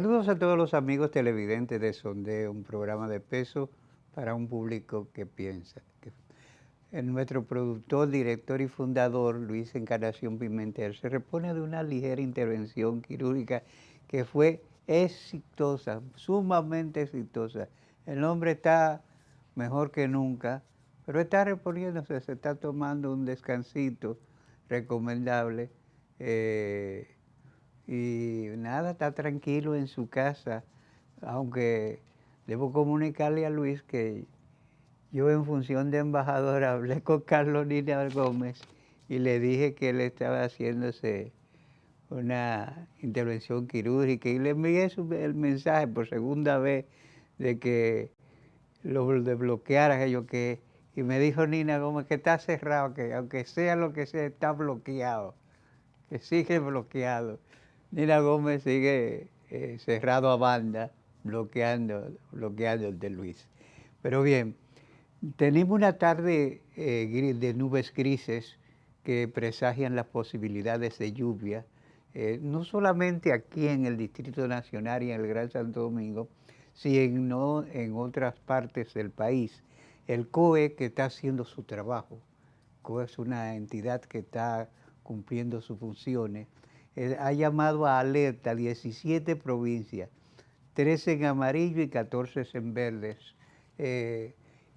Saludos a todos los amigos televidentes de Sondeo, un programa de peso para un público que piensa. Nuestro productor, director y fundador, Luis Encarnación Pimentel, se repone de una ligera intervención quirúrgica que fue exitosa, sumamente exitosa. El hombre está mejor que nunca, pero está reponiéndose, se está tomando un descansito recomendable. Y nada, está tranquilo en su casa, aunque debo comunicarle a Luis que yo en función de embajador hablé con Carlos Nina Gómez y le dije que él estaba haciéndose una intervención quirúrgica y le envié el mensaje por segunda vez de que lo desbloqueara aquello y me dijo Nina Gómez que está cerrado, que aunque sea lo que sea, está bloqueado, que sigue bloqueado. Nina Gómez sigue cerrado a banda, bloqueando el de Luis. Pero bien, tenemos una tarde de nubes grises que presagian las posibilidades de lluvia, no solamente aquí en el Distrito Nacional y en el Gran Santo Domingo, sino en otras partes del país. El COE que está haciendo su trabajo, COE es una entidad que está cumpliendo sus funciones, ha llamado a alerta 17 provincias, 13 en amarillo y 14 en verdes.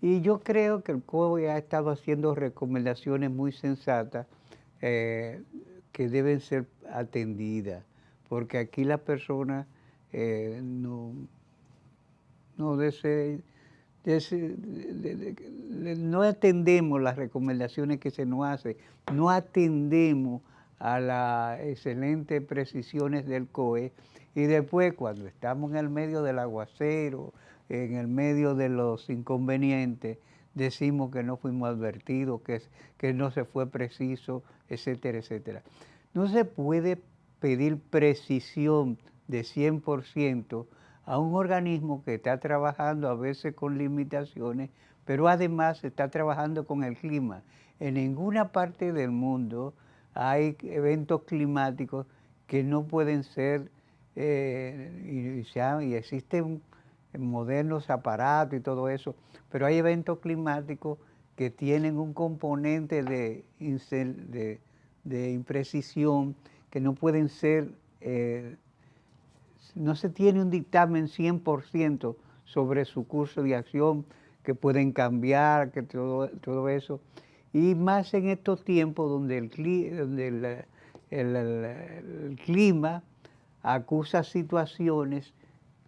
Y yo creo que el COE ha estado haciendo recomendaciones muy sensatas que deben ser atendidas, porque aquí las personas no, no atendemos las recomendaciones que se nos hacen, no atendemos a las excelentes precisiones del COE y después cuando estamos en el medio del aguacero, en el medio de los inconvenientes, decimos que no fuimos advertidos, que no se fue preciso, etcétera, etcétera. No se puede pedir precisión de 100% a un organismo que está trabajando a veces con limitaciones, pero además está trabajando con el clima. En ninguna parte del mundo hay eventos climáticos que no pueden ser, y existen modernos aparatos y todo eso, pero hay eventos climáticos que tienen un componente de imprecisión que no pueden ser no se tiene un dictamen 100% sobre su curso de acción, que pueden cambiar, que todo eso. Y más en estos tiempos donde el clima acusa situaciones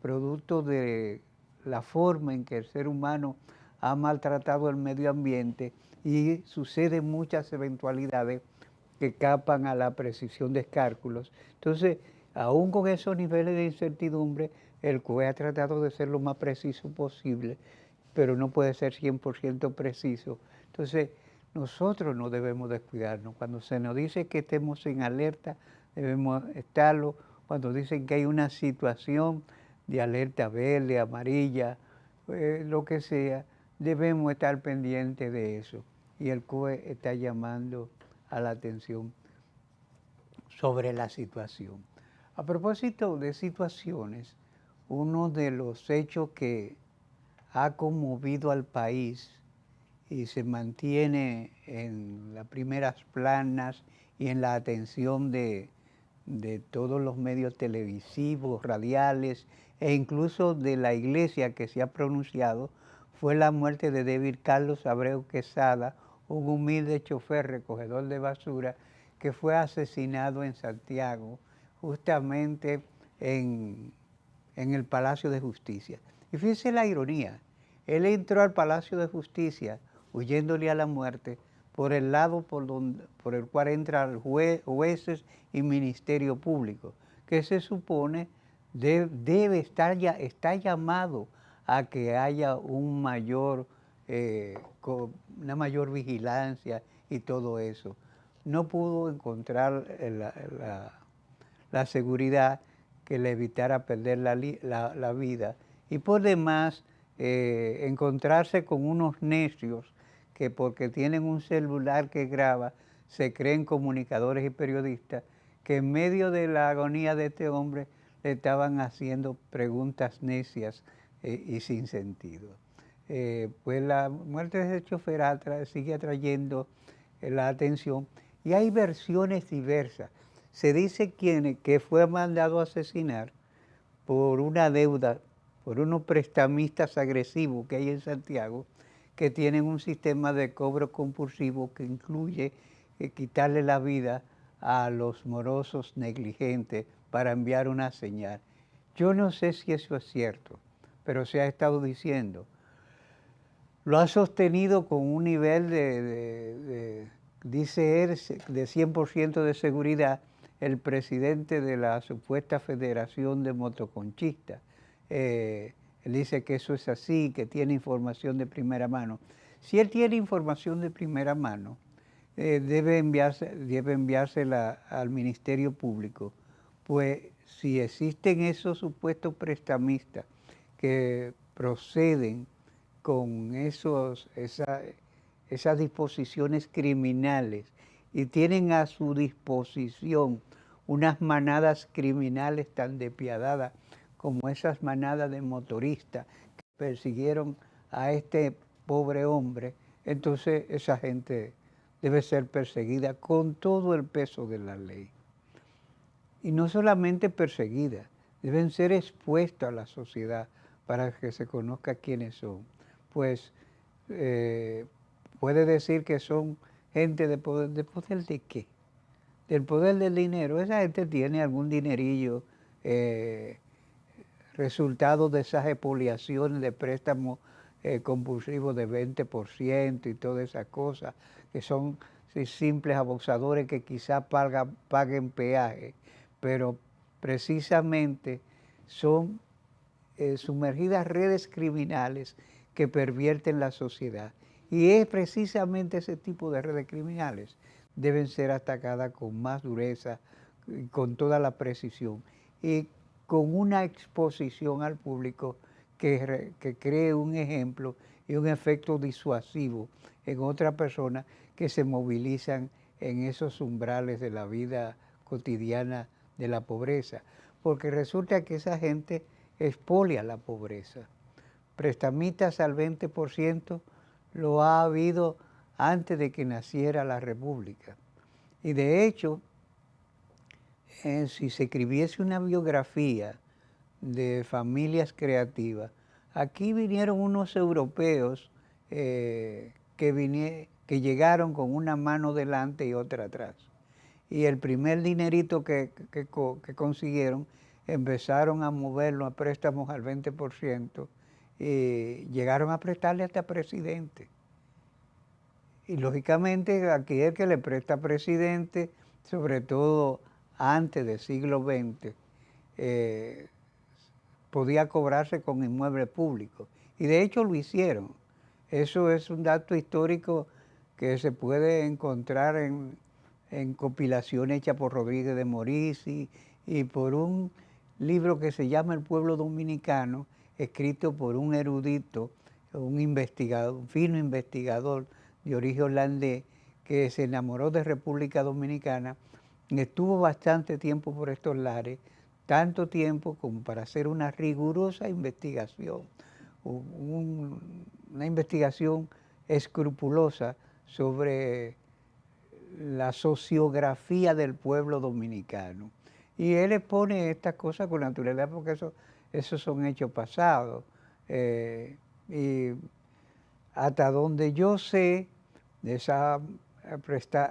producto de la forma en que el ser humano ha maltratado el medio ambiente y suceden muchas eventualidades que escapan a la precisión de cálculos. Entonces, aún con esos niveles de incertidumbre, el COE ha tratado de ser lo más preciso posible, pero no puede ser 100% preciso. Entonces, nosotros no debemos descuidarnos. Cuando se nos dice que estemos en alerta, debemos estarlo. Cuando dicen que hay una situación de alerta verde, amarilla, lo que sea, debemos estar pendientes de eso. Y el COE está llamando a la atención sobre la situación. A propósito de situaciones, uno de los hechos que ha conmovido al país y se mantiene en las primeras planas y en la atención de todos los medios televisivos, radiales e incluso de la iglesia que se ha pronunciado, fue la muerte de David Carlos Abreu Quesada, un humilde chofer recogedor de basura que fue asesinado en Santiago, justamente en el Palacio de Justicia. Y fíjese la ironía, él entró al Palacio de Justicia huyéndole a la muerte por el lado por el cual entran jueces y Ministerio Público, que se supone debe estar está llamado a que haya una mayor vigilancia y todo eso. No pudo encontrar la seguridad que le evitara perder la vida. Y por demás, encontrarse con unos necios que porque tienen un celular que graba, se creen comunicadores y periodistas, que en medio de la agonía de este hombre le estaban haciendo preguntas necias y sin sentido. Pues la muerte de ese chofer sigue atrayendo la atención y hay versiones diversas. Se dice que fue mandado a asesinar por una deuda, por unos prestamistas agresivos que hay en Santiago, que tienen un sistema de cobro compulsivo que incluye quitarle la vida a los morosos negligentes para enviar una señal. Yo no sé si eso es cierto, pero se ha estado diciendo. Lo ha sostenido con un nivel dice él, de 100% de seguridad, el presidente de la supuesta Federación de Motoconchistas. Él dice que eso es así, que tiene información de primera mano. Si él tiene información de primera mano, debe enviársela al Ministerio Público, pues si existen esos supuestos prestamistas que proceden con esas disposiciones criminales y tienen a su disposición unas manadas criminales tan despiadadas como esas manadas de motoristas que persiguieron a este pobre hombre, entonces esa gente debe ser perseguida con todo el peso de la ley. Y no solamente perseguida, deben ser expuestos a la sociedad para que se conozca quiénes son. Pues puede decir que son gente de poder. ¿De poder de qué? Del poder del dinero. Esa gente tiene algún dinerillo, resultado de esas expoliaciones de préstamos compulsivos de 20% y todas esas cosas, que son simples abusadores que quizás paguen peaje, pero precisamente son sumergidas redes criminales que pervierten la sociedad. Y es precisamente ese tipo de redes criminales deben ser atacadas con más dureza, con toda la precisión y con una exposición al público que cree un ejemplo y un efecto disuasivo en otras personas que se movilizan en esos umbrales de la vida cotidiana de la pobreza, porque resulta que esa gente expolia la pobreza. Prestamistas al 20% lo ha habido antes de que naciera la República. Y de hecho, si se escribiese una biografía de familias creativas, aquí vinieron unos europeos que llegaron con una mano delante y otra atrás. Y el primer dinerito que consiguieron, empezaron a moverlo a préstamos al 20% y llegaron a prestarle hasta presidente. Y lógicamente aquí el que le presta presidente, sobre todo antes del siglo XX, podía cobrarse con inmuebles públicos. Y de hecho lo hicieron. Eso es un dato histórico que se puede encontrar en compilaciones hechas por Rodríguez de Morisi y por un libro que se llama El Pueblo Dominicano, escrito por un erudito, un investigador, un fino investigador de origen holandés, que se enamoró de República Dominicana, estuvo bastante tiempo por estos lares, tanto tiempo como para hacer una rigurosa investigación, una investigación escrupulosa sobre la sociografía del pueblo dominicano. Y él expone estas cosas con naturalidad porque esos son hechos pasados. Y hasta donde yo sé, de esa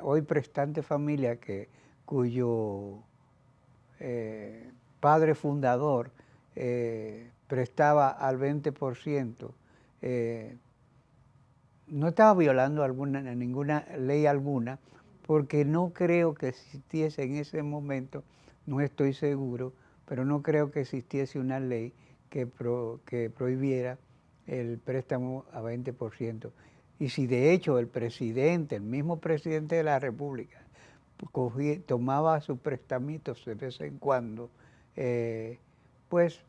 hoy prestante familia cuyo padre fundador prestaba al 20%, no estaba violando ninguna ley alguna, porque no creo que existiese en ese momento, no estoy seguro, pero no creo que existiese una ley que prohibiera el préstamo a 20%. Y si de hecho el mismo presidente de la República, tomaba sus prestamitos de vez en cuando, pues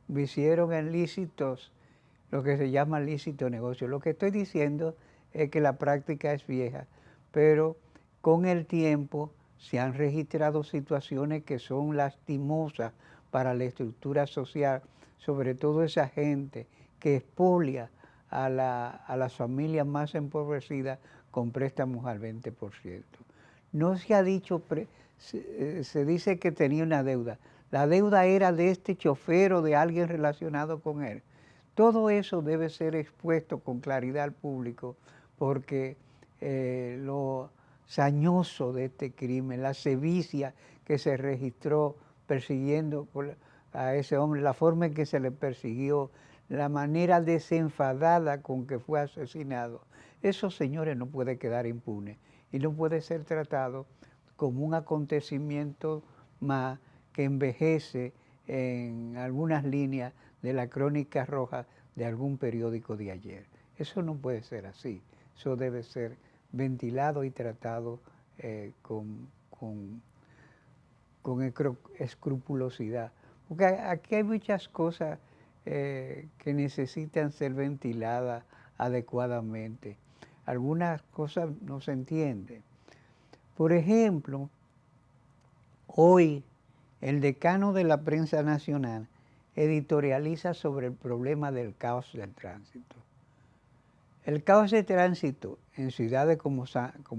lo hicieron en lícitos, lo que se llama lícito negocio. Lo que estoy diciendo es que la práctica es vieja, pero con el tiempo se han registrado situaciones que son lastimosas para la estructura social, sobre todo esa gente que expolia a las familias más empobrecidas con préstamos al 20%. No se ha dicho, se dice que tenía una deuda. La deuda era de este chofer o de alguien relacionado con él. Todo eso debe ser expuesto con claridad al público porque lo sañoso de este crimen, la sevicia que se registró persiguiendo a ese hombre, la forma en que se le persiguió, la manera desenfadada con que fue asesinado, esos señores no puede quedar impune y no puede ser tratado como un acontecimiento más que envejece en algunas líneas de la crónica roja de algún periódico de ayer. Eso no puede ser así, eso debe ser ventilado y tratado con escrupulosidad. Porque aquí hay muchas cosas que necesitan ser ventiladas adecuadamente. Algunas cosas no se entienden. Por ejemplo, hoy el decano de la prensa nacional editorializa sobre el problema del caos del tránsito. El caos de tránsito en ciudades como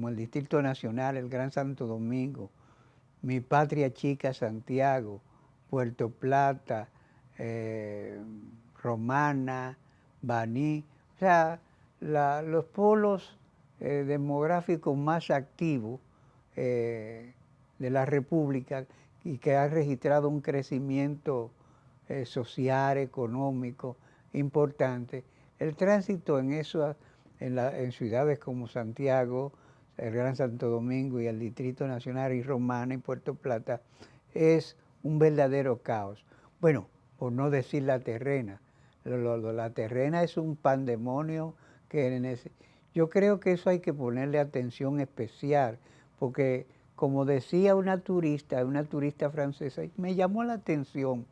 el Distrito Nacional, el Gran Santo Domingo, mi patria chica Santiago, Puerto Plata, Romana, Baní, o sea, los polos demográficos más activos de la República y que ha registrado un crecimiento social, económico importante. El tránsito en ciudades como Santiago, el Gran Santo Domingo y el Distrito Nacional y Romana y Puerto Plata es un verdadero caos. Bueno, por no decir la terrena. La terrena es un pandemonio que yo creo que eso hay que ponerle atención especial, porque como decía una turista francesa, me llamó la atención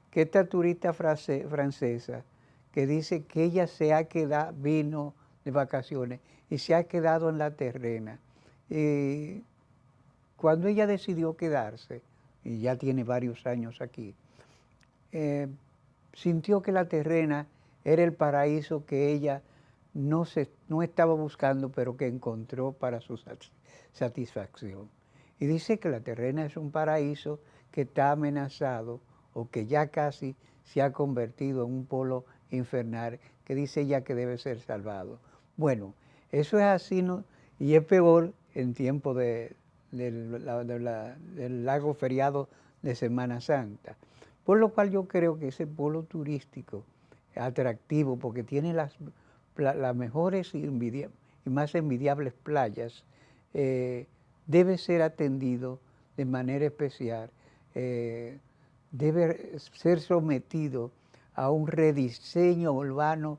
que esta turista francesa que dice que ella vino de vacaciones y se ha quedado en la terrena. Y cuando ella decidió quedarse, y ya tiene varios años aquí, sintió que la terrena era el paraíso que ella no estaba buscando, pero que encontró para su satisfacción. Y dice que la terrena es un paraíso que está amenazado o que ya casi se ha convertido en un polo infernal, que dice ella que debe ser salvado. Bueno, eso es así, ¿no? Y es peor en tiempo del largo feriado de Semana Santa. Por lo cual yo creo que ese polo turístico atractivo, porque tiene las mejores y más envidiables playas, debe ser atendido de manera especial, debe ser sometido a un rediseño urbano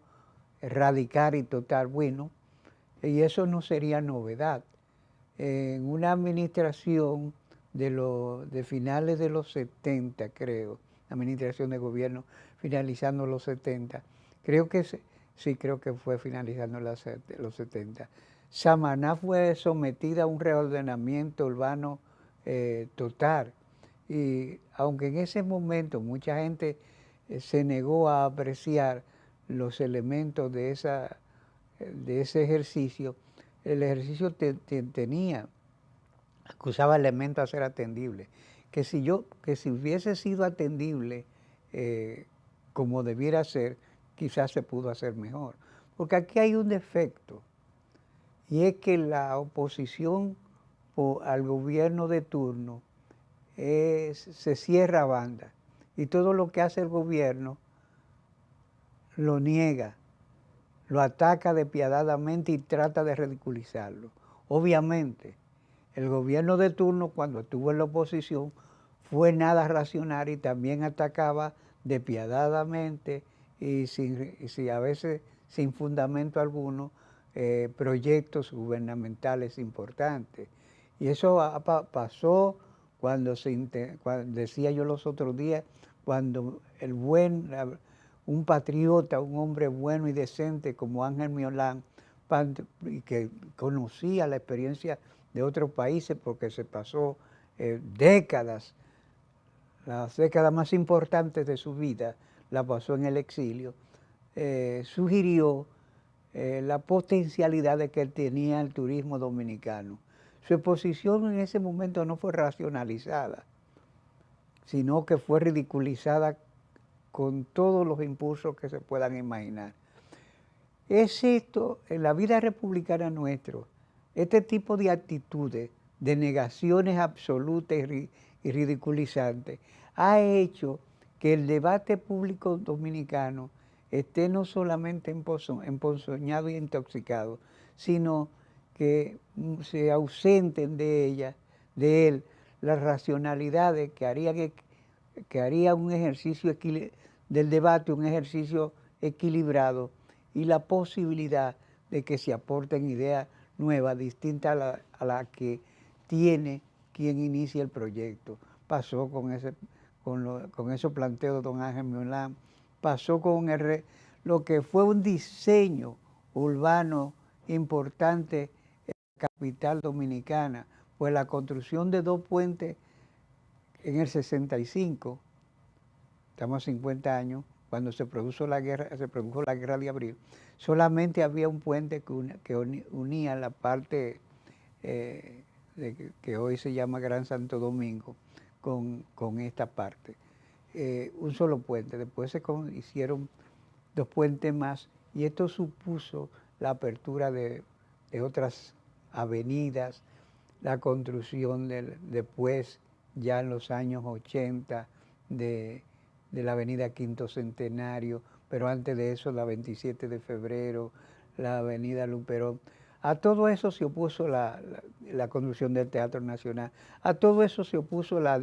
radical y total. Bueno, y eso no sería novedad. En una administración de finales de los 70, creo, administración de gobierno finalizando los 70, creo que fue finalizando los 70, Samaná fue sometida a un reordenamiento urbano total. Y aunque en ese momento mucha gente se negó a apreciar los elementos de ese ejercicio, el ejercicio acusaba elementos a ser atendible. Que si hubiese sido atendible como debiera ser, quizás se pudo hacer mejor. Porque aquí hay un defecto, y es que la oposición al gobierno de turno se cierra a banda, y todo lo que hace el gobierno lo niega, lo ataca despiadadamente y trata de ridiculizarlo. Obviamente, el gobierno de turno, cuando estuvo en la oposición, fue nada racional y también atacaba despiadadamente y a veces sin fundamento alguno proyectos gubernamentales importantes. Y eso pasó cuando decía yo los otros días, cuando un patriota, un hombre bueno y decente como Ángel Miolán, y que conocía la experiencia de otros países porque se pasó décadas las décadas más importantes de su vida la pasó en el exilio, sugirió la potencialidad de que tenía el turismo dominicano. Su exposición en ese momento no fue racionalizada, sino que fue ridiculizada con todos los impulsos que se puedan imaginar. Es esto, en la vida republicana nuestro, este tipo de actitudes, de negaciones absolutas y ridiculizantes, ha hecho que el debate público dominicano esté no solamente emponzoñado y intoxicado, sino que se ausenten de él, las racionalidades que haría un ejercicio del debate, un ejercicio equilibrado, y la posibilidad de que se aporten ideas nuevas, distintas a la que tiene quien inicia el proyecto. Pasó con esos planteos de don Ángel Milán, pasó con lo que fue un diseño urbano importante en la capital dominicana, pues la construcción de 2 puentes en el 65, estamos a 50 años, cuando se produjo la guerra de abril, solamente había un puente que unía la parte que hoy se llama Gran Santo Domingo con esta parte. Un solo puente, después se hicieron 2 puentes más, y esto supuso la apertura de otras avenidas, la construcción después, ya en los años 80, de la avenida Quinto Centenario, pero antes de eso la 27 de febrero, la avenida Luperón. A todo eso se opuso la construcción del Teatro Nacional, a todo eso se opuso la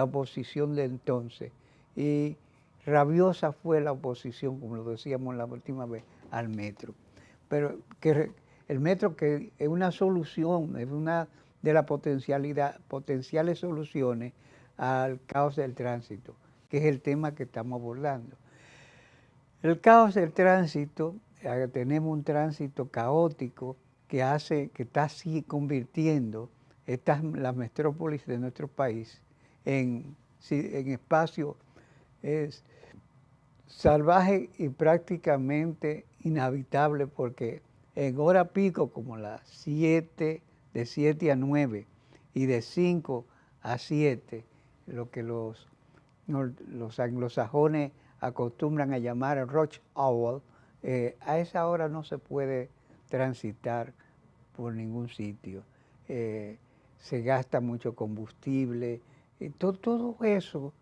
oposición de entonces, y rabiosa fue la oposición, como lo decíamos la última vez, al metro. Pero el metro, que es una solución, es una de las potenciales soluciones al caos del tránsito, que es el tema que estamos abordando. El caos del tránsito, tenemos un tránsito caótico que está así convirtiendo las metrópolis de nuestro país en espacios salvajes y prácticamente inhabitables, porque en hora pico, como las 7, de 7 a 9 y de 5 a 7, lo que los anglosajones acostumbran a llamar rush hour, a esa hora no se puede transitar por ningún sitio. Se gasta mucho combustible, todo eso,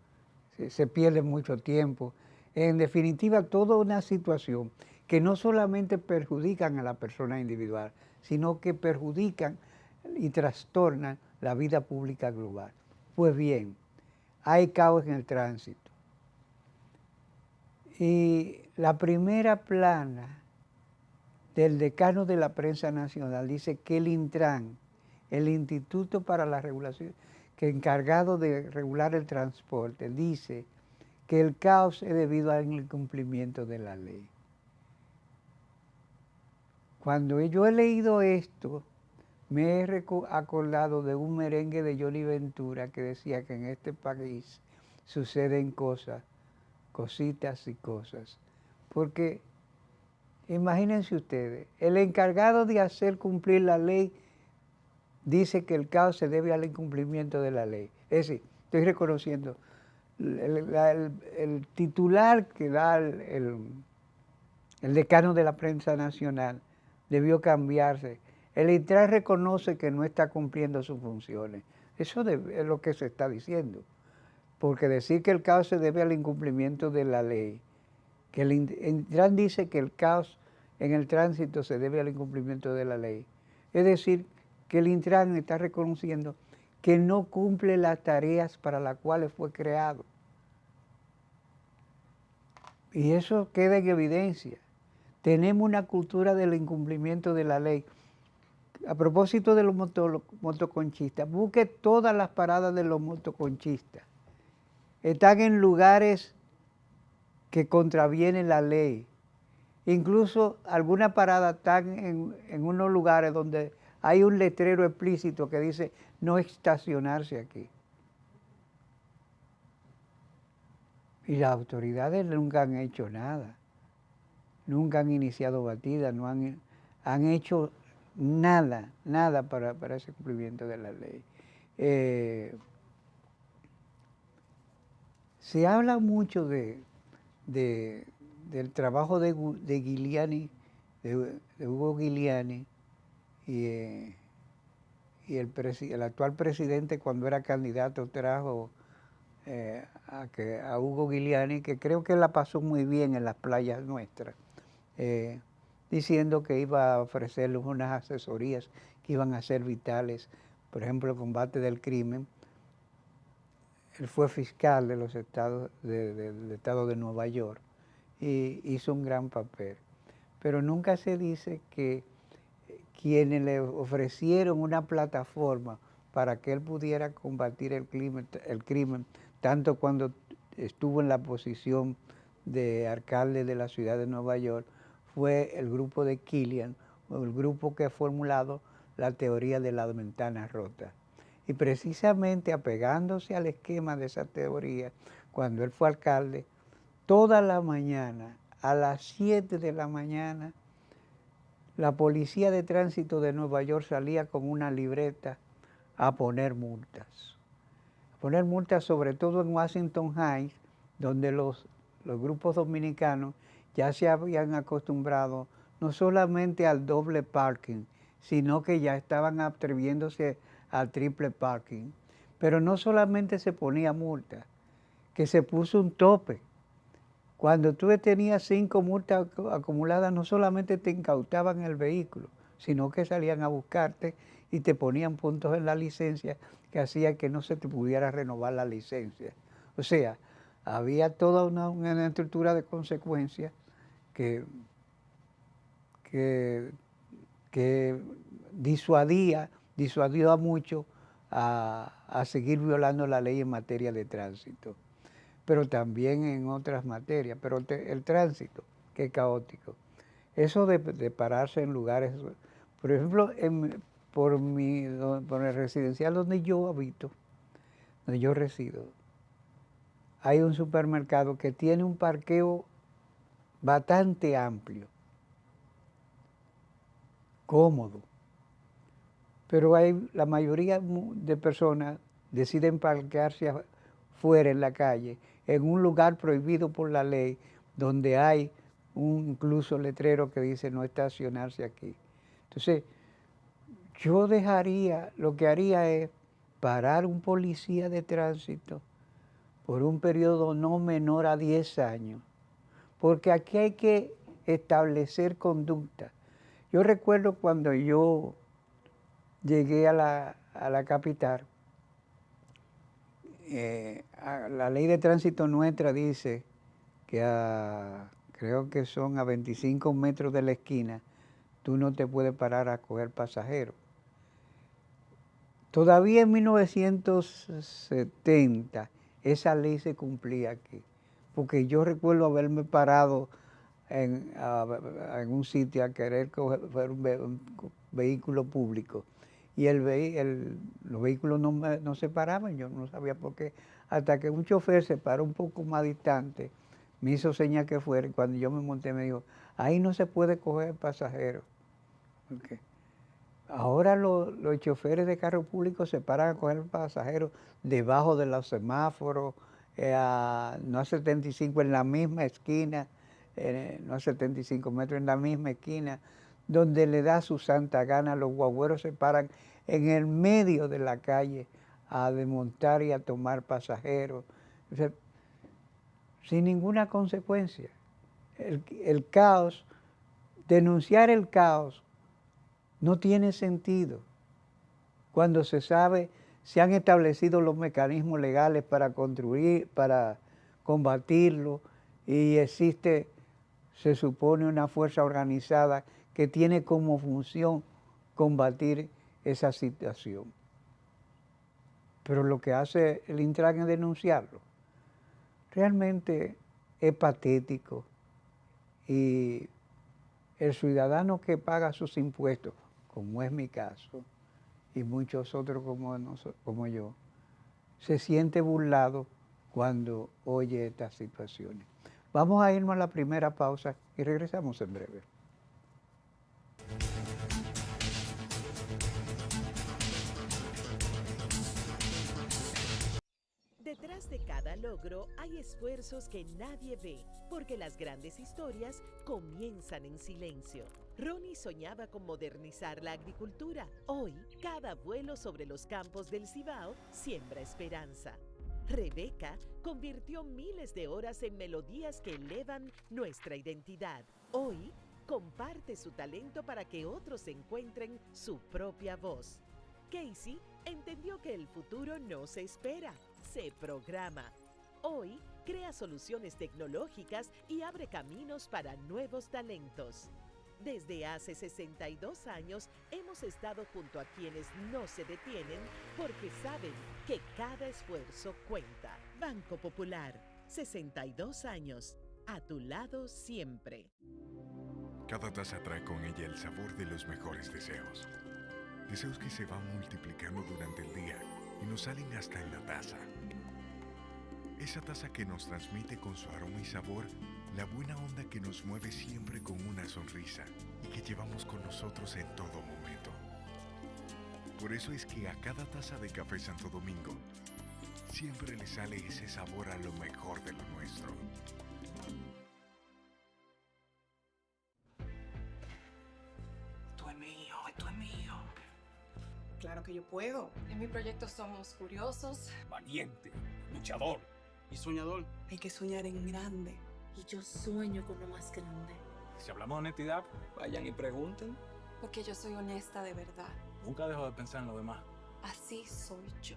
se pierde mucho tiempo. En definitiva, toda una situación que no solamente perjudican a la persona individual, sino que perjudican y trastornan la vida pública global. Pues bien, hay caos en el tránsito. Y la primera plana del decano de la prensa nacional dice que el Intran, el Instituto para la Regulación, que es encargado de regular el transporte, dice que el caos es debido al incumplimiento de la ley. Cuando yo he leído esto, me he acordado de un merengue de Johnny Ventura que decía que en este país suceden cositas y cosas. Porque imagínense ustedes, el encargado de hacer cumplir la ley dice que el caos se debe al incumplimiento de la ley. Es decir, estoy reconociendo, el titular que da el decano de la prensa nacional debió cambiarse. El Intran reconoce que no está cumpliendo sus funciones. Eso es lo que se está diciendo. Porque decir que el caos se debe al incumplimiento de la ley, que el Intran dice que el caos en el tránsito se debe al incumplimiento de la ley, es decir, que el Intran está reconociendo que no cumple las tareas para las cuales fue creado. Y eso queda en evidencia. Tenemos una cultura del incumplimiento de la ley. A propósito de los motoconchistas, busque todas las paradas de los motoconchistas. Están en lugares que contravienen la ley. Incluso algunas paradas están en unos lugares donde hay un letrero explícito que dice no estacionarse aquí. Y las autoridades nunca han hecho nada, nunca han iniciado batidas, no han hecho nada, nada para ese cumplimiento de la ley. Se habla mucho del trabajo de Giuliani, de Hugo Giuliani, y el actual presidente, cuando era candidato, trajo a Hugo Giuliani, que creo que la pasó muy bien en las playas nuestras, diciendo que iba a ofrecerles unas asesorías que iban a ser vitales, por ejemplo, el combate del crimen. Él fue fiscal de los estados, del estado de Nueva York y hizo un gran papel. Pero nunca se dice que quienes le ofrecieron una plataforma para que él pudiera combatir el crimen, tanto cuando estuvo en la posición de alcalde de la ciudad de Nueva York, fue el grupo de Killian, el grupo que ha formulado la teoría de las ventanas rotas. Y precisamente apegándose al esquema de esa teoría, cuando él fue alcalde, toda la mañana, a las 7 de la mañana, la policía de tránsito de Nueva York salía con una libreta a poner multas. A poner multas sobre todo en Washington Heights, donde los grupos dominicanos ya se habían acostumbrado no solamente al doble parking, sino que ya estaban atreviéndose al triple parking. Pero no solamente se ponía multa, que se puso un tope. Cuando tú tenías 5 multas acumuladas, no solamente te incautaban el vehículo, sino que salían a buscarte y te ponían puntos en la licencia que hacía que no se te pudiera renovar la licencia. O sea, había toda una estructura de consecuencias que disuadió a muchos a seguir violando la ley en materia de tránsito, pero también en otras materias, pero el tránsito, que es caótico. Eso de pararse en lugares, por ejemplo, por el residencial donde yo habito, donde yo resido, hay un supermercado que tiene un parqueo bastante amplio, cómodo, pero la mayoría de personas deciden parquearse fuera en la calle, en un lugar prohibido por la ley, donde hay incluso letrero que dice no estacionarse aquí. Entonces, yo lo que haría es parar un policía de tránsito por un periodo no menor a 10 años, porque aquí hay que establecer conducta. Yo recuerdo cuando yo llegué a la capital, la ley de tránsito nuestra dice que creo que son a 25 metros de la esquina, tú no te puedes parar a coger pasajeros. Todavía en 1970 esa ley se cumplía aquí, porque yo recuerdo haberme parado en un sitio a querer coger un vehículo público y los vehículos no se paraban, yo no sabía por qué, hasta que un chofer se paró un poco más distante, me hizo señas que fuera y cuando yo me monté me dijo, ahí no se puede coger pasajeros. Okay. Ahora los choferes de carro público se paran a coger pasajeros debajo de los semáforos, no a 75 en la misma esquina, no a 75 metros en la misma esquina, donde le da su santa gana, los guagüeros se paran en el medio de la calle a desmontar y a tomar pasajeros, o sea, sin ninguna consecuencia. El caos, denunciar el caos no tiene sentido cuando se han establecido los mecanismos legales para combatirlo y existe, se supone, una fuerza organizada que tiene como función combatir esa situación. Pero lo que hace el Intran es denunciarlo. Realmente es patético y el ciudadano que paga sus impuestos, como es mi caso, y muchos otros como yo, se siente burlado cuando oye estas situaciones. Vamos a irnos a la primera pausa y regresamos en breve. Detrás de cada logro hay esfuerzos que nadie ve, porque las grandes historias comienzan en silencio. Ronnie soñaba con modernizar la agricultura. Hoy, cada vuelo sobre los campos del Cibao siembra esperanza. Rebeca convirtió miles de horas en melodías que elevan nuestra identidad. Hoy, comparte su talento para que otros encuentren su propia voz. Casey entendió que el futuro no se espera, se programa. Hoy crea soluciones tecnológicas y abre caminos para nuevos talentos. Desde hace 62 años hemos estado junto a quienes no se detienen porque saben que cada esfuerzo cuenta. Banco Popular, 62 años, a tu lado siempre. Cada taza trae con ella el sabor de los mejores deseos. Deseos que se van multiplicando durante el día y nos salen hasta en la taza. Esa taza que nos transmite con su aroma y sabor la buena onda que nos mueve siempre con una sonrisa y que llevamos con nosotros en todo momento. Por eso es que a cada taza de café Santo Domingo siempre le sale ese sabor a lo mejor de lo nuestro. Esto es mío. Claro que yo puedo. En mi proyecto somos curiosos. Valiente, luchador y soñador. Hay que soñar en grande. Y yo sueño con lo más grande. Si hablamos de honestidad, vayan y pregunten. Porque yo soy honesta de verdad. Nunca dejo de pensar en lo demás. Así soy yo.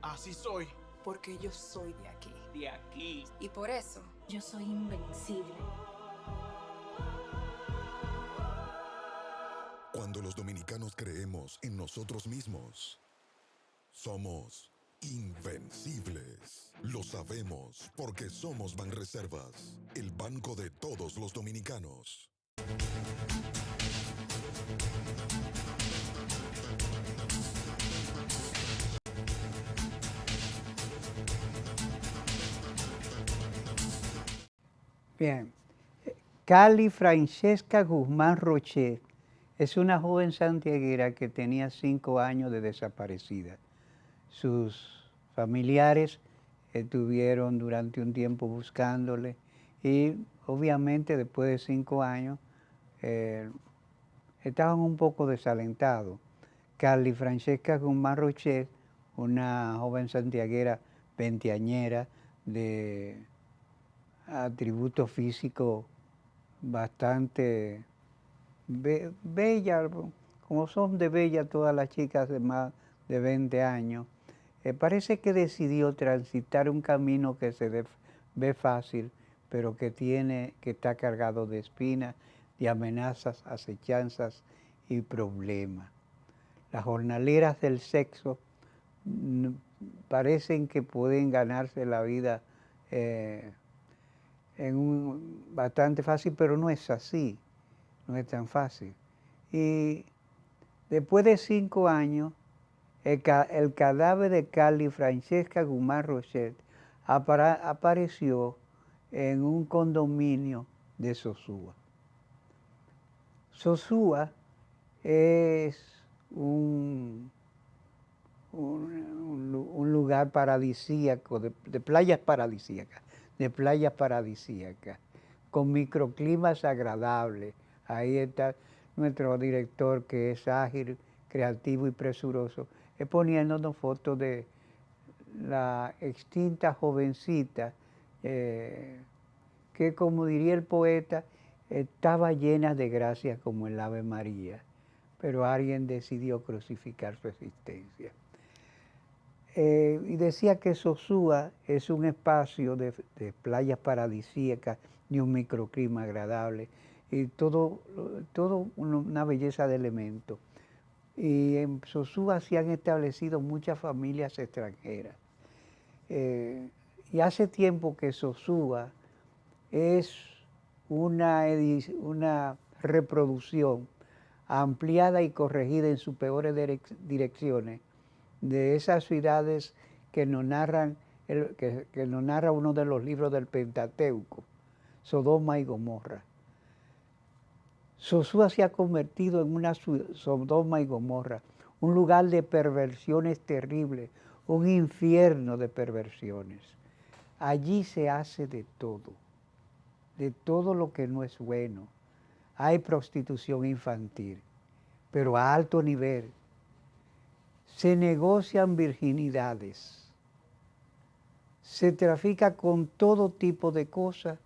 Así soy. Porque yo soy de aquí. De aquí. Y por eso, yo soy invencible. Cuando los dominicanos creemos en nosotros mismos, somos invencibles. Lo sabemos porque somos Banreservas, el banco de todos los dominicanos. Bien, Cali Francesca Guzmán Rochet es una joven santiaguera que tenía 5 años de desaparecida. Sus familiares estuvieron durante un tiempo buscándole y obviamente después de 5 años estaban un poco desalentados. Cali Francesca Guzmán Rochet, una joven santiaguera veinteañera de atributos físicos bastante bella, como son de bella todas las chicas de más de 20 años, parece que decidió transitar un camino que se ve fácil, pero que está cargado de espinas, de amenazas, acechanzas y problemas. Las jornaleras del sexo parecen que pueden ganarse la vida bastante fácil, pero no es así, no es tan fácil. Y después de 5 años, el cadáver de Cali Francesca Guzmán Rochet apareció en un condominio de Sosúa. Sosúa es un lugar paradisíaco, de playas paradisíacas, con microclimas agradables. Ahí está nuestro director, que es ágil, creativo y presuroso, poniéndonos fotos de la extinta jovencita, que, como diría el poeta, estaba llena de gracia como el Ave María, pero alguien decidió crucificar su existencia. Y decía que Sosúa es un espacio de playas paradisíacas, de un microclima agradable, y todo una belleza de elementos. Y en Sosúa se han establecido muchas familias extranjeras. Y hace tiempo que Sosúa es una reproducción ampliada y corregida en sus peores direcciones de esas ciudades que nos narran que nos narra uno de los libros del Pentateuco, Sodoma y Gomorra. Sosúa se ha convertido en una Sodoma y Gomorra, un lugar de perversiones terribles, un infierno de perversiones. Allí se hace de todo lo que no es bueno. Hay prostitución infantil, pero a alto nivel. Se negocian virginidades. Se trafica con todo tipo de cosas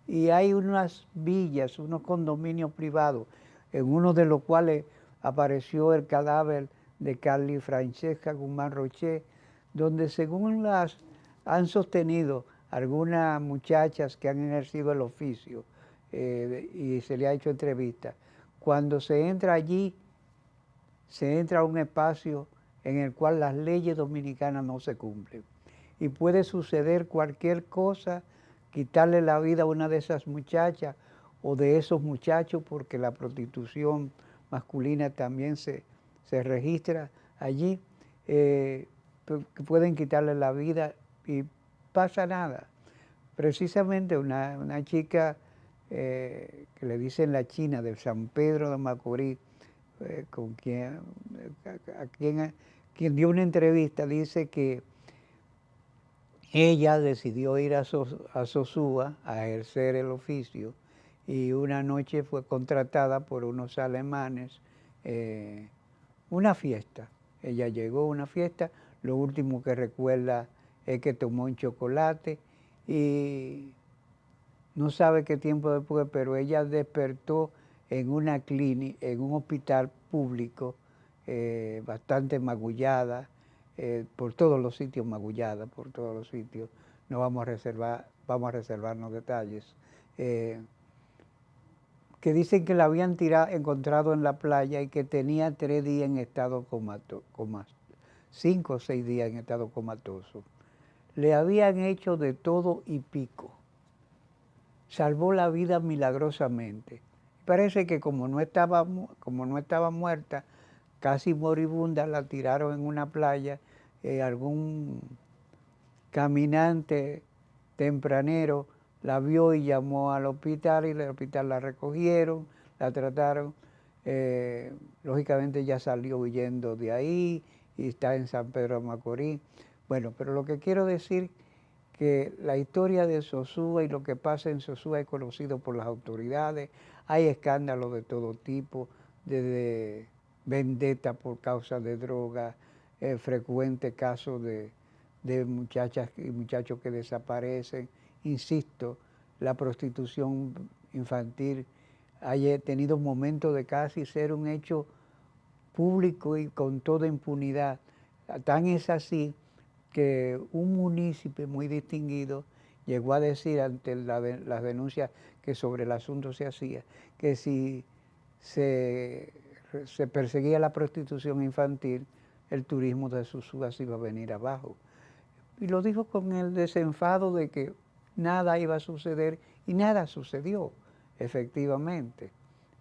y hay unas villas, unos condominios privados, en uno de los cuales apareció el cadáver de Carly Francesca Guzmán Roché, donde según las han sostenido algunas muchachas que han ejercido el oficio y se le ha hecho entrevista, cuando se entra allí, se entra a un espacio en el cual las leyes dominicanas no se cumplen. Y puede suceder cualquier cosa, quitarle la vida a una de esas muchachas o de esos muchachos, porque la prostitución masculina también se registra allí. Pueden quitarle la vida y pasa nada. Precisamente una chica que le dicen la China de San Pedro de Macorís, con quien dio una entrevista, dice que ella decidió ir a Sosúa a ejercer el oficio y una noche fue contratada por unos alemanes, una fiesta. Ella llegó a una fiesta, lo último que recuerda es que tomó un chocolate y no sabe qué tiempo después, pero ella despertó en una clínica, en un hospital público, bastante magullada, por todos los sitios magullada, por todos los sitios. No vamos a reservarnos detalles. Que dicen que la habían encontrado en la playa y que tenía 3 días en estado 5 o 6 días en estado comatoso. Le habían hecho de todo y pico. Salvó la vida milagrosamente. Parece que como no estaba muerta, casi moribunda, la tiraron en una playa. Algún caminante tempranero la vio y llamó al hospital y el hospital la recogieron, la trataron. Lógicamente ya salió huyendo de ahí y está en San Pedro de Macorís. Bueno, pero lo que quiero decir que la historia de Sosúa y lo que pasa en Sosúa es conocido por las autoridades. Hay escándalos de todo tipo, desde vendetta por causa de droga, frecuentes casos de muchachas y muchachos que desaparecen. Insisto, la prostitución infantil ha tenido momentos de casi ser un hecho público y con toda impunidad. Tan es así que un municipio muy distinguido llegó a decir ante las denuncias que sobre el asunto se hacía, que si se perseguía la prostitución infantil, el turismo de Sosúa se iba a venir abajo. Y lo dijo con el desenfado de que nada iba a suceder y nada sucedió, efectivamente.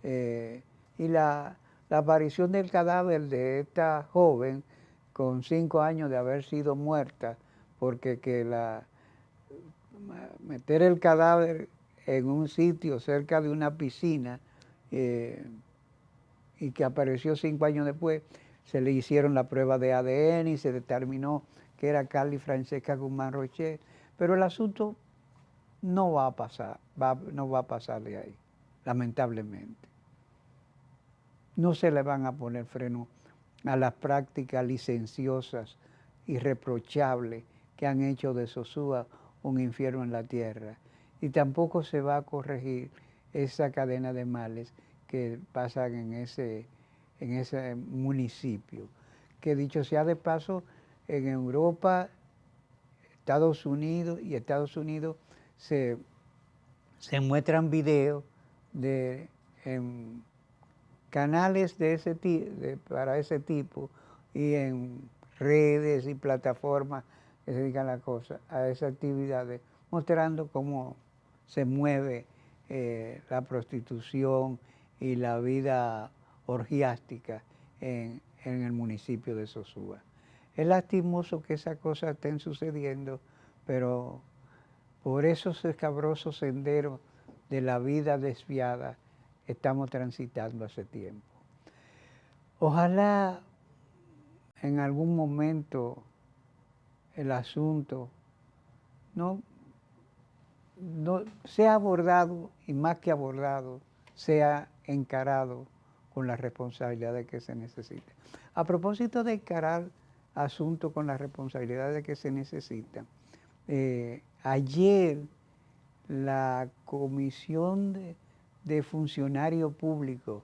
Y la aparición del cadáver de esta joven con 5 años de haber sido muerta, porque meter el cadáver en un sitio cerca de una piscina y que apareció 5 años después, se le hicieron la prueba de ADN y se determinó que era Carly Francesca Guzmán Roché, pero el asunto no va a pasar, no va a pasar de ahí, lamentablemente. No se le van a poner freno a las prácticas licenciosas, irreprochables, que han hecho de Sosúa un infierno en la tierra. Y tampoco se va a corregir esa cadena de males que pasan en ese municipio. Que dicho sea de paso, en Europa, Estados Unidos se muestran videos en canales para ese tipo y en redes y plataformas que se dedican a esas actividades, mostrando cómo se mueve la prostitución y la vida orgiástica en el municipio de Sosúa. Es lastimoso que esas cosas estén sucediendo pero por esos escabrosos senderos de la vida desviada estamos transitando hace tiempo. Ojalá en algún momento el asunto no sea abordado, y más que abordado, sea encarado con las responsabilidades que se necesitan. A propósito de encarar asuntos con las responsabilidades que se necesitan, ayer la Comisión de Funcionario Público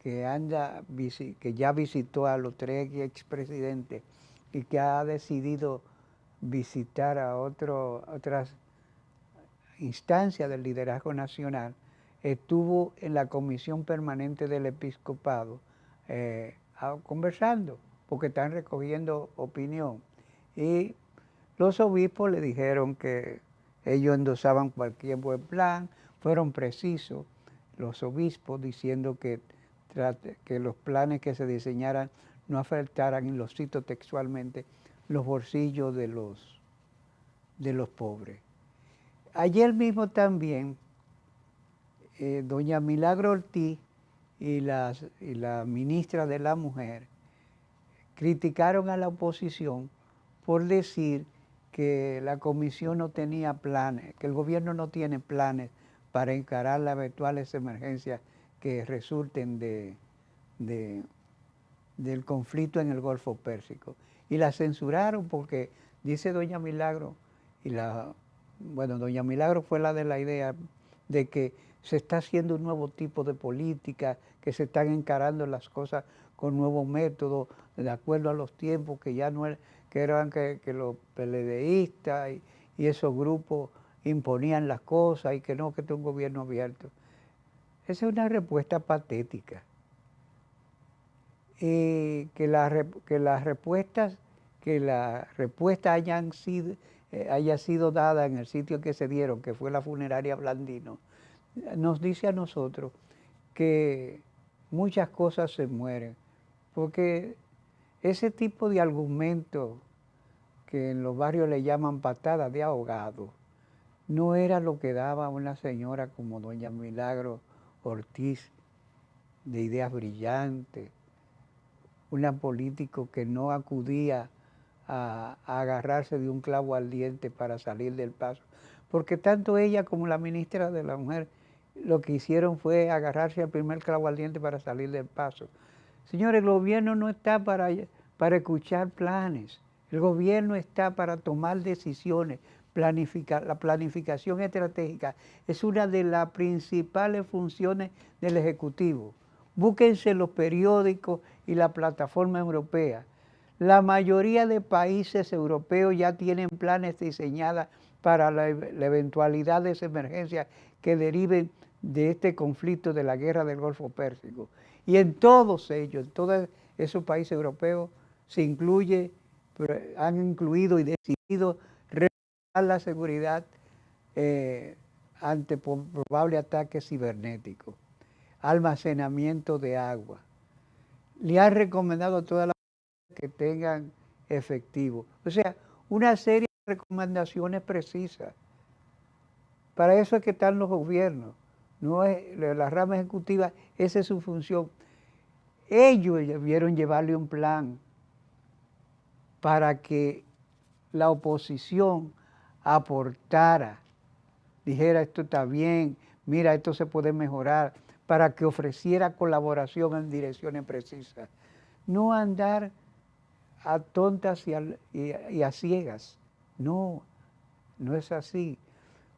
que ya visitó a los 3 expresidentes y que ha decidido visitar a otras instancias del liderazgo nacional, estuvo en la Comisión Permanente del Episcopado conversando, porque están recogiendo opinión. Y los obispos le dijeron que ellos endosaban cualquier buen plan, fueron precisos los obispos diciendo que los planes que se diseñaran no afectaran, y lo cito textualmente, los bolsillos de los pobres. Ayer mismo también, doña Milagro Ortiz y la ministra de la Mujer criticaron a la oposición por decir que la comisión no tenía planes, que el gobierno no tiene planes para encarar las eventuales emergencias que resulten del conflicto en el Golfo Pérsico. Y la censuraron porque, dice doña Milagro, doña Milagro fue la de la idea de que se está haciendo un nuevo tipo de política, que se están encarando las cosas con nuevos métodos, de acuerdo a los tiempos, que ya no eran que los PLDistas y esos grupos imponían las cosas y que no, que este es un gobierno abierto. Esa es una respuesta patética. Que la respuesta haya sido dada en el sitio que se dieron, que fue la funeraria Blandino, nos dice a nosotros que muchas cosas se mueren, porque ese tipo de argumentos que en los barrios le llaman patadas de ahogado, no era lo que daba una señora como doña Milagro Ortiz, de ideas brillantes, una político que no acudía a agarrarse de un clavo al diente para salir del paso, porque tanto ella como la ministra de la Mujer lo que hicieron fue agarrarse al primer clavo al diente para salir del paso. Señores, el gobierno no está para escuchar planes, el gobierno está para tomar decisiones, planificar. La planificación estratégica es una de las principales funciones del Ejecutivo. Búsquense los periódicos y la plataforma europea. La mayoría de países europeos ya tienen planes diseñados para la eventualidad de esa emergencia que deriven de este conflicto de la guerra del Golfo Pérsico. Y en todos ellos, en todos esos países europeos, han incluido y decidido reforzar la seguridad ante probable ataque cibernético, almacenamiento de agua. Le han recomendado a todas las que tengan efectivo. O sea, una serie de recomendaciones precisas. Para eso es que están los gobiernos. No es la rama ejecutiva, esa es su función. Ellos debieron llevarle un plan para que la oposición aportara, dijera esto está bien, mira esto se puede mejorar, para que ofreciera colaboración en direcciones precisas. No andar a tontas y a ciegas. No, no es así.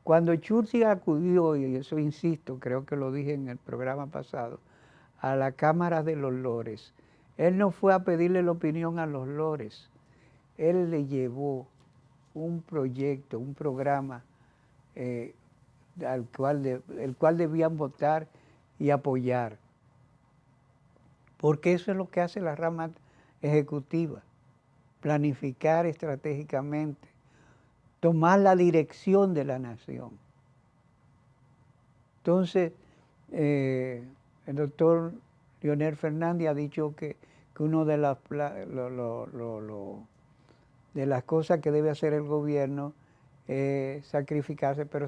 Cuando Churchill acudió, y eso insisto, creo que lo dije en el programa pasado, a la Cámara de los Lores, él no fue a pedirle la opinión a los lores, él le llevó un proyecto, un programa el cual debían votar y apoyar. Porque eso es lo que hace la rama ejecutiva, planificar estratégicamente, tomar la dirección de la nación. Entonces, el doctor Leonel Fernández ha dicho que una de las cosas que debe hacer el gobierno sacrificarse, pero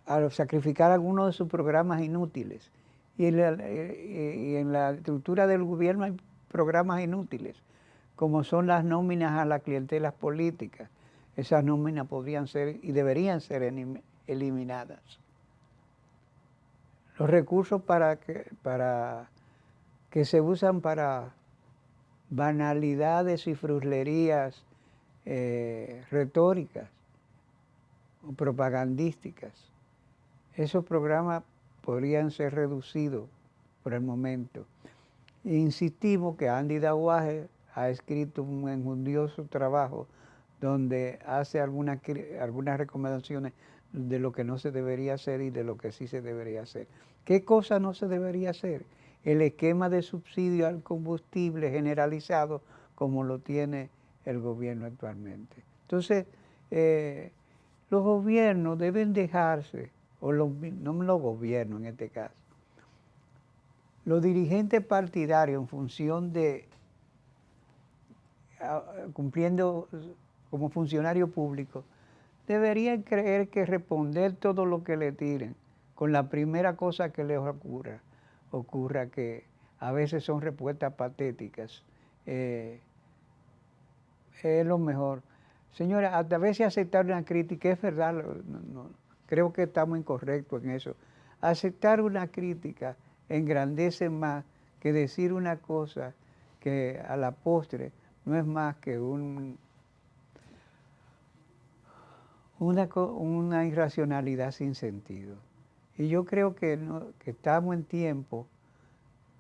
al sacrificar algunos de sus programas inútiles. Y en la estructura del gobierno hay programas inútiles, como son las nóminas a las clientelas políticas. Esas nóminas podrían ser y deberían ser eliminadas. Los recursos que se usan para banalidades y fruslerías retóricas o propagandísticas. Esos programas podrían ser reducidos por el momento. Insistimos que Andy Dauaje ha escrito un enjundioso trabajo donde hace algunas recomendaciones de lo que no se debería hacer y de lo que sí se debería hacer. ¿Qué cosa no se debería hacer? El esquema de subsidio al combustible generalizado como lo tiene el gobierno actualmente. Entonces, los gobiernos deben dejarse, no los gobiernos en este caso, los dirigentes partidarios en función de cumpliendo como funcionario público, deberían creer que responder todo lo que le tiren con la primera cosa que les ocurra, que a veces son respuestas patéticas, es lo mejor. Señora, a veces aceptar una crítica, es verdad, creo que estamos incorrectos en eso. Aceptar una crítica engrandece más que decir una cosa que a la postre no es más que una irracionalidad sin sentido. Y yo creo que estamos en tiempos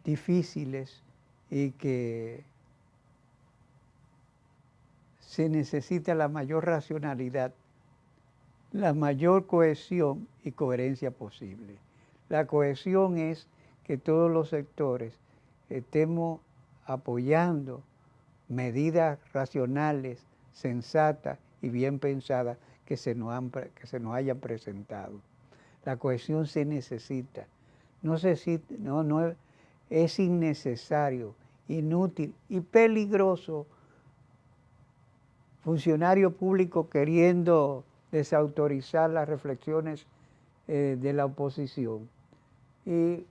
difíciles y que se necesita la mayor racionalidad, la mayor cohesión y coherencia posible. La cohesión es que todos los sectores estemos apoyando medidas racionales, sensatas y bien pensadas que se nos hayan presentado. La cohesión se necesita. Es innecesario, inútil y peligroso funcionario público queriendo desautorizar las reflexiones de la oposición. Y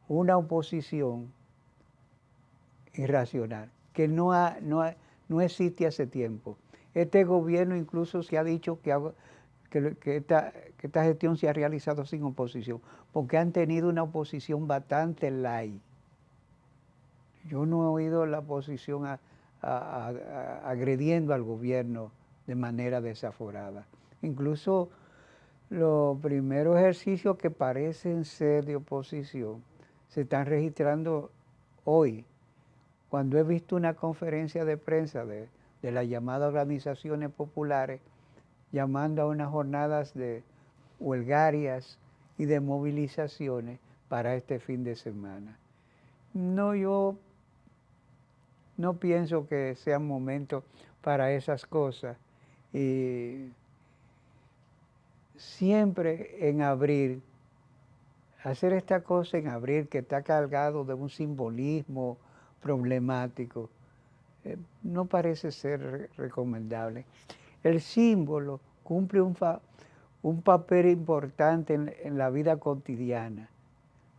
una oposición irracional, que no existe hace tiempo. Este gobierno incluso se ha dicho que esta gestión se ha realizado sin oposición, porque han tenido una oposición bastante light. Yo no he oído la oposición agrediendo al gobierno de manera desaforada. Incluso los primeros ejercicios que parecen ser de oposición se están registrando hoy, cuando he visto una conferencia de prensa de las llamadas organizaciones populares llamando a unas jornadas de huelgarias y de movilizaciones para este fin de semana. No, yo no pienso que sea momento para esas cosas. Y siempre en abril, hacer esta cosa en abril que está cargado de un simbolismo problemático, no parece ser recomendable. El símbolo cumple un papel importante en la vida cotidiana.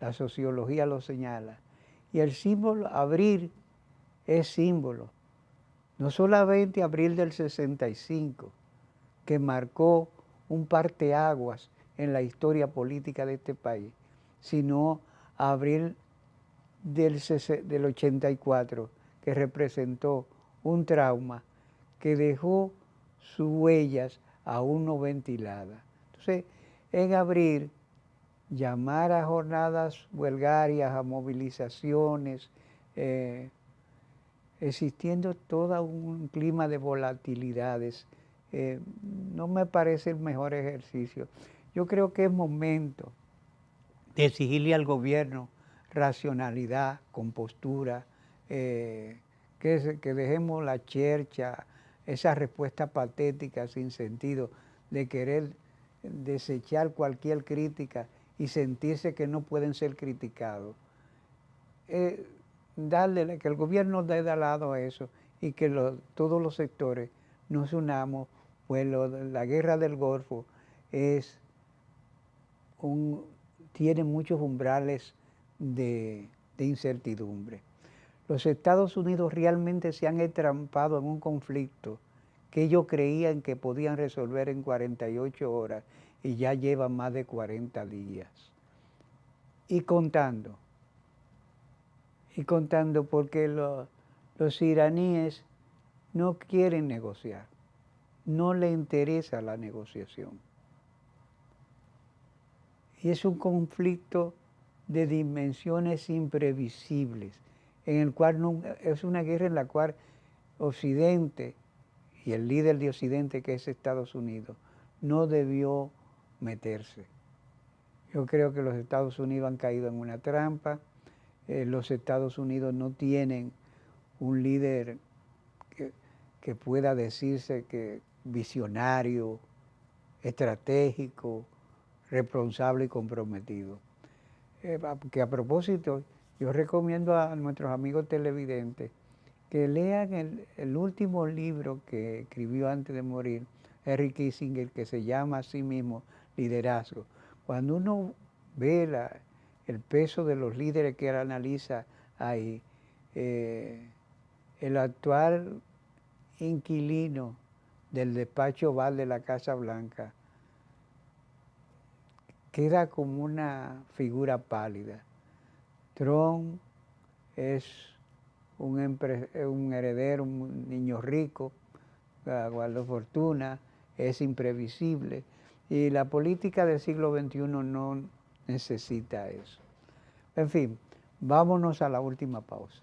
La sociología lo señala. Y el símbolo, abril, es símbolo. No solamente abril del 65, que marcó un parteaguas en la historia política de este país, sino abril del 84, que representó un trauma que dejó sus huellas aún no ventiladas. Entonces, en abril, llamar a jornadas huelgarias, a movilizaciones, existiendo todo un clima de volatilidades, no me parece el mejor ejercicio. Yo creo que es momento de exigirle al gobierno racionalidad, compostura, que dejemos la chercha, esa respuesta patética sin sentido de querer desechar cualquier crítica y sentirse que no pueden ser criticados. Que el gobierno dé de lado a eso y que todos los sectores nos unamos, pues la guerra del Golfo tiene muchos umbrales de incertidumbre. Los Estados Unidos realmente se han entrampado en un conflicto que ellos creían que podían resolver en 48 horas y ya llevan más de 40 días. Y contando porque los iraníes no quieren negociar, no les interesa la negociación. Y es un conflicto de dimensiones imprevisibles, en el cual es una guerra en la cual Occidente y el líder de Occidente, que es Estados Unidos, no debió meterse. Yo creo que los Estados Unidos han caído en una trampa. Los Estados Unidos no tienen un líder que pueda decirse que visionario, estratégico, responsable y comprometido. Que a propósito, yo recomiendo a nuestros amigos televidentes que lean el último libro que escribió antes de morir Henry Kissinger, que se llama a sí mismo Liderazgo. Cuando uno ve el peso de los líderes que él analiza ahí, el actual inquilino del despacho Oval de la Casa Blanca queda como una figura pálida. Trump es un heredero, un niño rico, guarda fortuna, es imprevisible, y la política del siglo XXI no necesita eso. En fin, vámonos a la última pausa.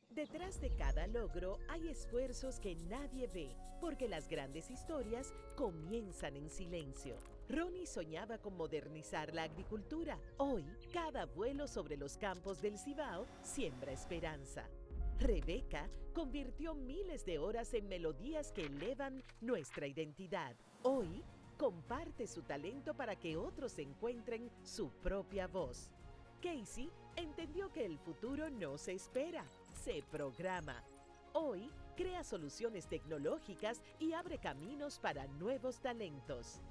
Detrás de cada logro hay esfuerzos que nadie ve, porque las grandes historias comienzan en silencio. Ronnie soñaba con modernizar la agricultura. Hoy, cada vuelo sobre los campos del Cibao siembra esperanza. Rebeca convirtió miles de horas en melodías que elevan nuestra identidad. Hoy, comparte su talento para que otros encuentren su propia voz. Casey entendió que el futuro no se espera, se programa. Hoy, crea soluciones tecnológicas y abre caminos para nuevos talentos.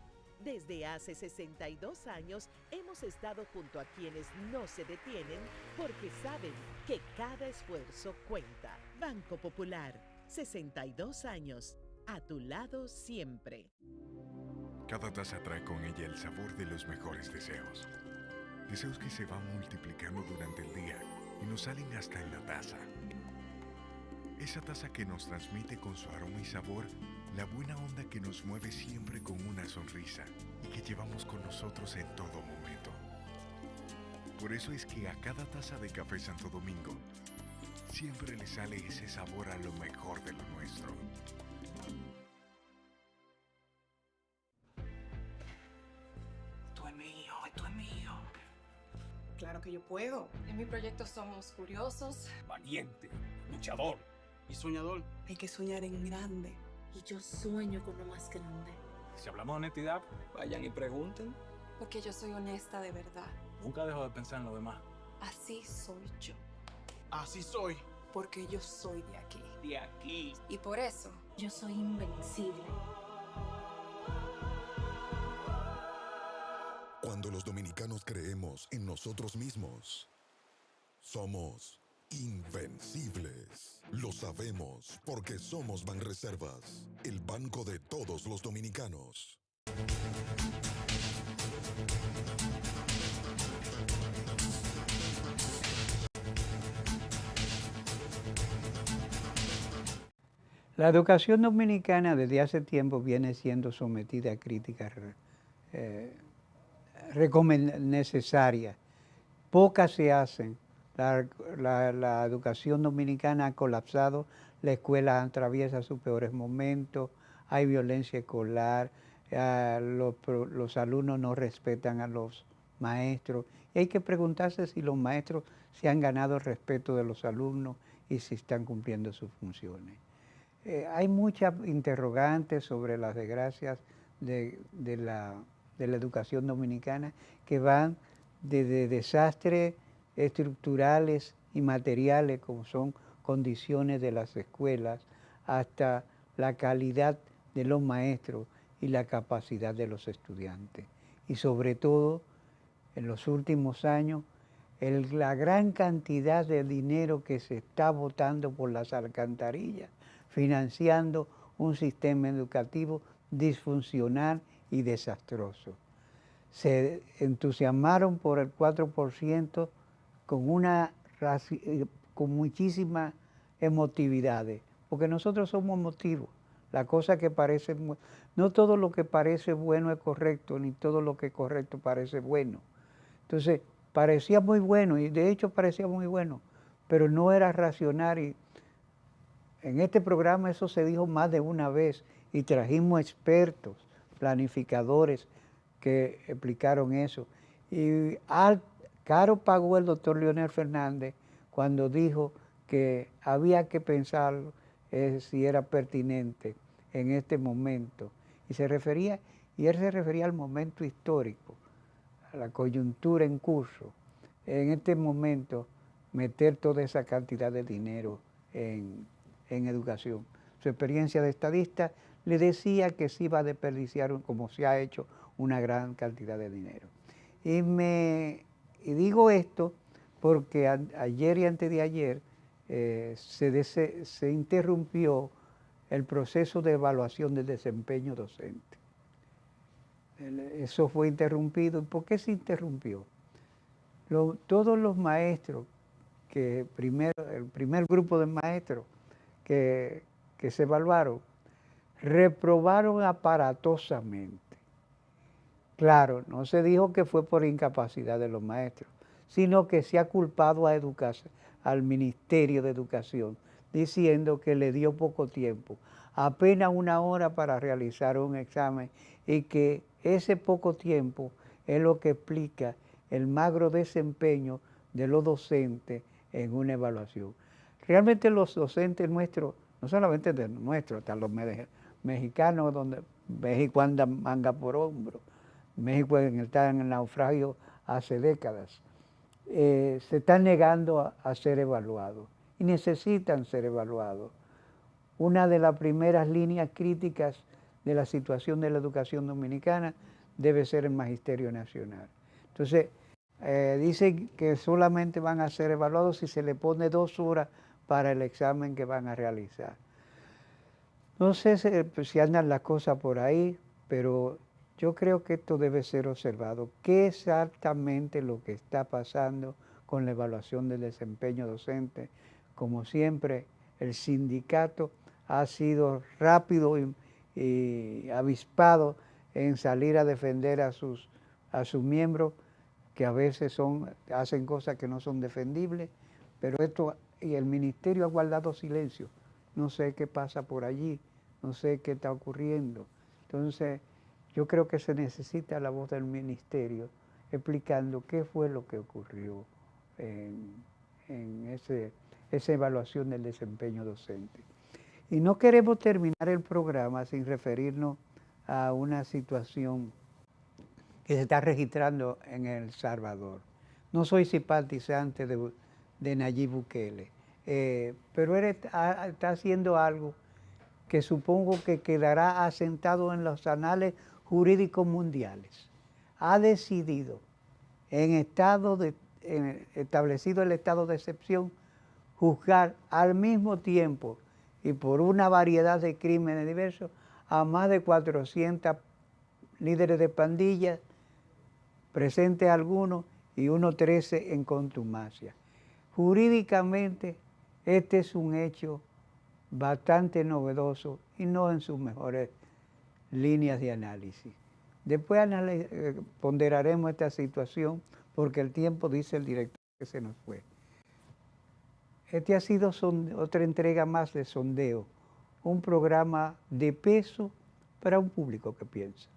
Desde hace 62 años hemos estado junto a quienes no se detienen porque saben que cada esfuerzo cuenta. Banco Popular, 62 años, a tu lado siempre. Cada taza trae con ella el sabor de los mejores deseos. Deseos que se van multiplicando durante el día y nos salen hasta en la taza. Esa taza que nos transmite con su aroma y sabor la buena onda que nos mueve siempre con una sonrisa y que llevamos con nosotros en todo momento. Por eso es que a cada taza de café Santo Domingo siempre le sale ese sabor a lo mejor de lo nuestro. Esto es mío, esto es mío. Claro que yo puedo. En mi proyecto somos curiosos. Valiente, luchador y soñador. Hay que soñar en grande. Y yo sueño con lo más grande. Si hablamos de honestidad, vayan y pregunten. Porque yo soy honesta de verdad. Nunca dejo de pensar en lo demás. Así soy yo. Así soy. Porque yo soy de aquí. De aquí. Y por eso, yo soy invencible. Cuando los dominicanos creemos en nosotros mismos, somos invencibles. Lo sabemos porque somos Banreservas, el banco de todos los dominicanos. La educación dominicana desde hace tiempo viene siendo sometida a críticas necesarias. Pocas se hacen. La educación dominicana ha colapsado, la escuela atraviesa sus peores momentos, hay violencia escolar, los alumnos no respetan a los maestros. Y hay que preguntarse si los maestros se han ganado el respeto de los alumnos y si están cumpliendo sus funciones. Hay muchas interrogantes sobre las desgracias de la educación dominicana que van desde desastres estructurales y materiales, como son condiciones de las escuelas, hasta la calidad de los maestros y la capacidad de los estudiantes. Y sobre todo, en los últimos años, la gran cantidad de dinero que se está botando por las alcantarillas, financiando un sistema educativo disfuncional y desastroso. Se entusiasmaron por el 4% con muchísimas emotividades, porque nosotros somos emotivos. La cosa que parece, no todo lo que parece bueno es correcto, ni todo lo que es correcto parece bueno. Entonces, parecía muy bueno, y de hecho parecía muy bueno, pero no era racional. Y en este programa eso se dijo más de una vez, y trajimos expertos, planificadores, que explicaron eso. Y caro pagó el doctor Leonel Fernández cuando dijo que había que pensar si era pertinente en este momento. Y él se refería al momento histórico, a la coyuntura en curso. En este momento, meter toda esa cantidad de dinero en educación. Su experiencia de estadista le decía que se iba a desperdiciar, como se ha hecho, una gran cantidad de dinero. Y digo esto porque ayer y antes de ayer se interrumpió el proceso de evaluación del desempeño docente. Eso fue interrumpido. ¿Y por qué se interrumpió? Todos los maestros, el primer grupo de maestros que se evaluaron, reprobaron aparatosamente. Claro, no se dijo que fue por incapacidad de los maestros, sino que se ha culpado al Ministerio de Educación, diciendo que le dio poco tiempo, apenas 1 hora para realizar un examen, y que ese poco tiempo es lo que explica el magro desempeño de los docentes en una evaluación. Realmente los docentes nuestros, no solamente de nuestros, hasta los mexicanos, donde México anda manga por hombro, México está en el naufragio hace décadas, se están negando a ser evaluados y necesitan ser evaluados. Una de las primeras líneas críticas de la situación de la educación dominicana debe ser el Magisterio Nacional. Entonces, dicen que solamente van a ser evaluados si se le pone 2 horas para el examen que van a realizar. No sé si andan las cosas por ahí, pero yo creo que esto debe ser observado. ¿Qué exactamente lo que está pasando con la evaluación del desempeño docente? Como siempre, el sindicato ha sido rápido y avispado en salir a defender a sus miembros, que a veces hacen cosas que no son defendibles, y el ministerio ha guardado silencio. No sé qué pasa por allí, no sé qué está ocurriendo. Entonces, yo creo que se necesita la voz del ministerio explicando qué fue lo que ocurrió en esa evaluación del desempeño docente. Y no queremos terminar el programa sin referirnos a una situación que se está registrando en El Salvador. No soy simpatizante de Nayib Bukele, pero él está haciendo algo que supongo que quedará asentado en los anales jurídicos mundiales. Ha decidido, establecido el estado de excepción, juzgar al mismo tiempo y por una variedad de crímenes diversos a más de 400 líderes de pandillas, presentes algunos y unos 13 en contumacia. Jurídicamente, este es un hecho bastante novedoso y no en sus mejores líneas de análisis. Después ponderaremos esta situación porque el tiempo, dice el director, que se nos fue. Este ha sido otra entrega más de Sondeo, un programa de peso para un público que piensa.